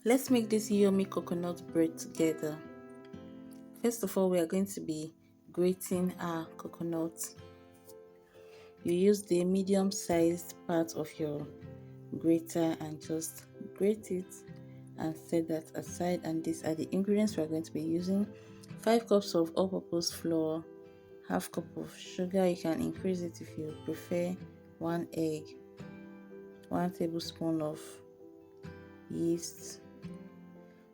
Let's make this yummy coconut bread together. First of all, we are going to be grating our coconut. You use the medium sized part of your grater and just grate it and set that aside. And these are the ingredients we are going to be using: 5 cups of all-purpose flour, half cup of sugar, you can increase it if you prefer, 1 egg, 1 tablespoon of yeast.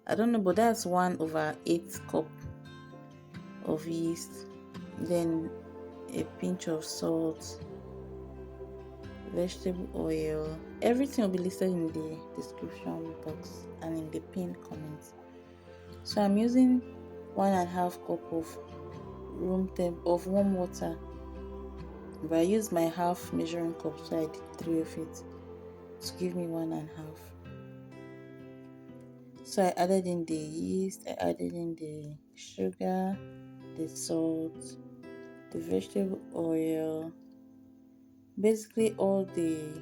I don't know, but that's 1/8 cup of yeast. Then a pinch of salt, vegetable oil. Everything will be listed in the description box and in the pinned comments. So I'm using 1.5 cup of warm water, but I used my half measuring cup, so I did 3 of it to give me 1.5. So I added in the yeast, I added in the sugar, the salt, the vegetable oil, basically all the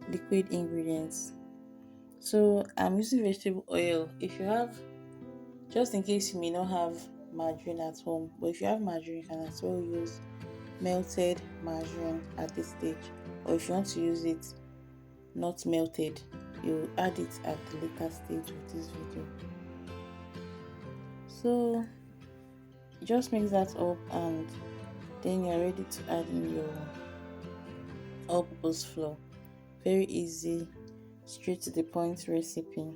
liquid ingredients. So I'm using vegetable oil. If you have, just in case you may not have margarine at home, but if you have margarine, you can as well use melted margarine at this stage. Or if you want to use it not melted, you add it at the later stage of this video. So just mix that up and then you're ready to add in your all-purpose flour. Very easy, straight to the point recipe.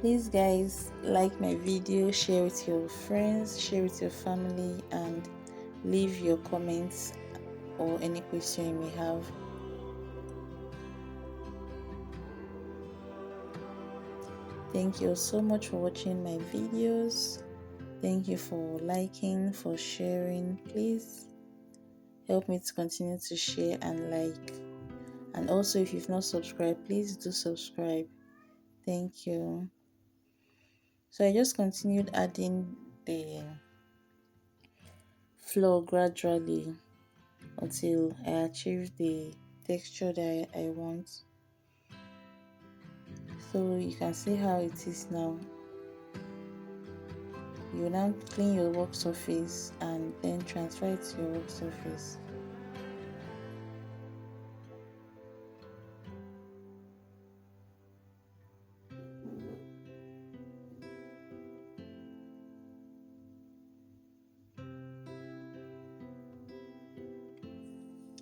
Please guys, like my video, share with your friends, share with your family, and leave your comments or any question you may have. Thank you so much for watching my videos. Thank you for liking, for sharing. Please help me to continue to share and like. And also, if you've not subscribed, please do subscribe. Thank you. So I just continued adding the flour gradually until I achieve the texture that I want. So you can see how it is now. You now clean your work surface and then transfer it to your work surface.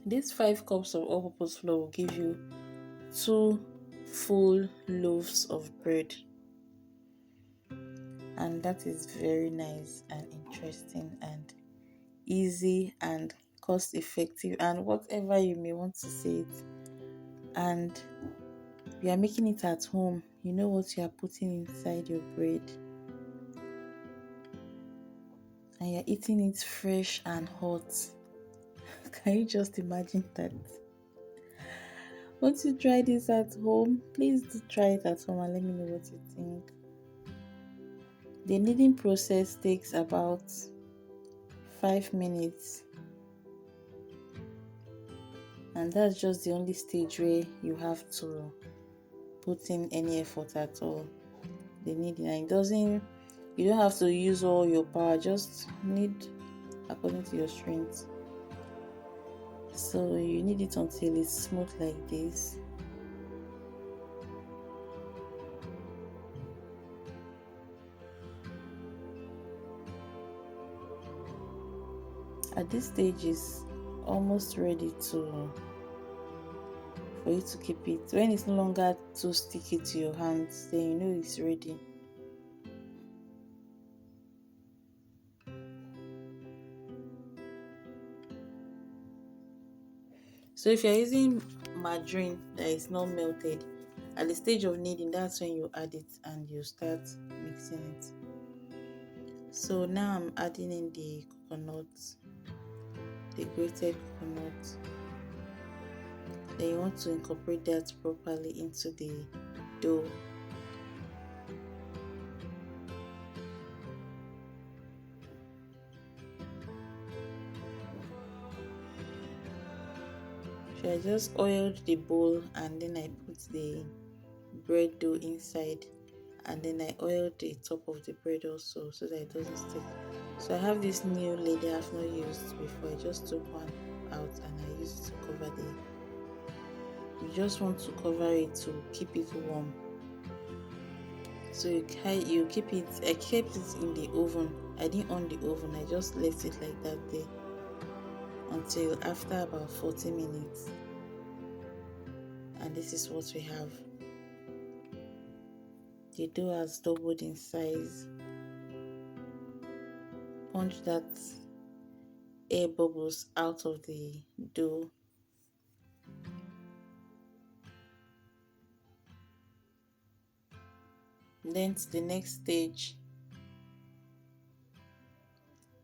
These 5 cups of all-purpose flour will give you 2 full loaves of bread, and that is very nice and interesting and easy and cost effective and whatever you may want to say it. And you are making it at home, you know what you are putting inside your bread, and you're eating it fresh and hot. Can you just imagine that? Once you try this at home, please do try it at home and let me know what you think. The kneading process takes about 5 minutes, and that's just the only stage where you have to put in any effort at all. The kneading, and you don't have to use all your power, just knead according to your strength. So you knead it until it's smooth like this. At this stage is almost ready for you to keep it. When it's no longer too sticky to your hands, then you know it's ready. So if you're using margarine that is not melted, at the stage of kneading, that's when you add it and you start mixing it. So now I'm adding in the coconut, the grated coconut. Then you want to incorporate that properly into the dough. So I just oiled the bowl and then I put the bread dough inside, and then I oiled the top of the bread also so that it doesn't stick. So I have this new lid I have not used before. I just took one out and I used it to cover the. You just want to cover it to keep it warm. So you keep it. I kept it in the oven. I didn't on the oven. I just left it like that there until after about 40 minutes. And this is what we have. The dough has doubled in size. Punch that air bubbles out of the dough. Then to the next stage.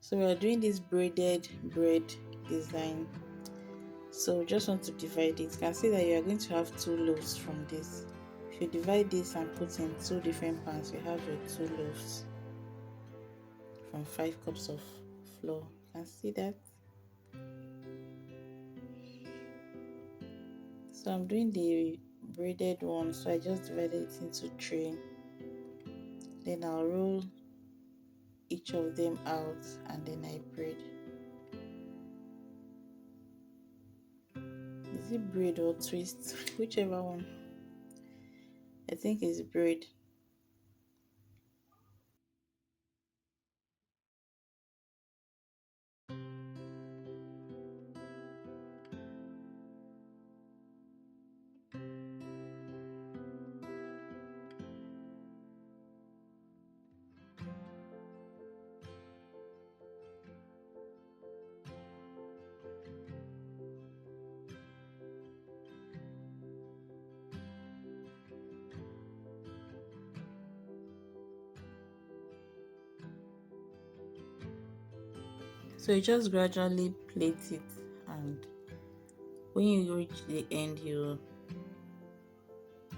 So we are doing this braided bread design. So just want to divide it. You can see that you are going to have 2 loaves from this. If you divide this and put in 2 different pans, you have your 2 loaves from 5 cups of flour. You can see that. So I'm doing the braided one, so I just divided it into 3. Then I'll roll each of them out and then I braid. Is it braid or twist? Whichever one. I think it's braid. So you just gradually plate it, and when you reach the end, you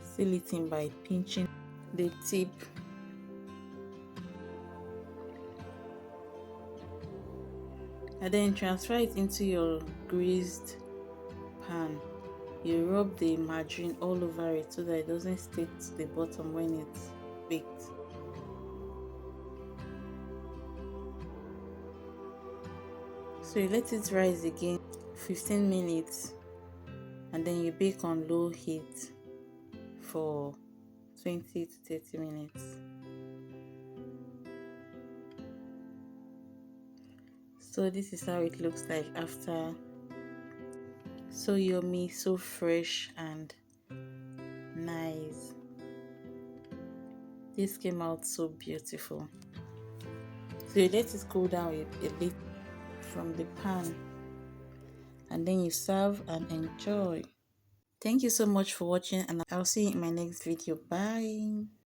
seal it in by pinching the tip. And then transfer it into your greased pan. You rub the margarine all over it so that it doesn't stick to the bottom when it's baked. So you let it rise again 15 minutes and then you bake on low heat for 20 to 30 minutes. So this is how it looks like after. So yummy, so fresh and nice. This came out so beautiful. So you let it cool down a bit from the pan and then you serve and enjoy. Thank you so much for watching, and I'll see you in my next video. Bye.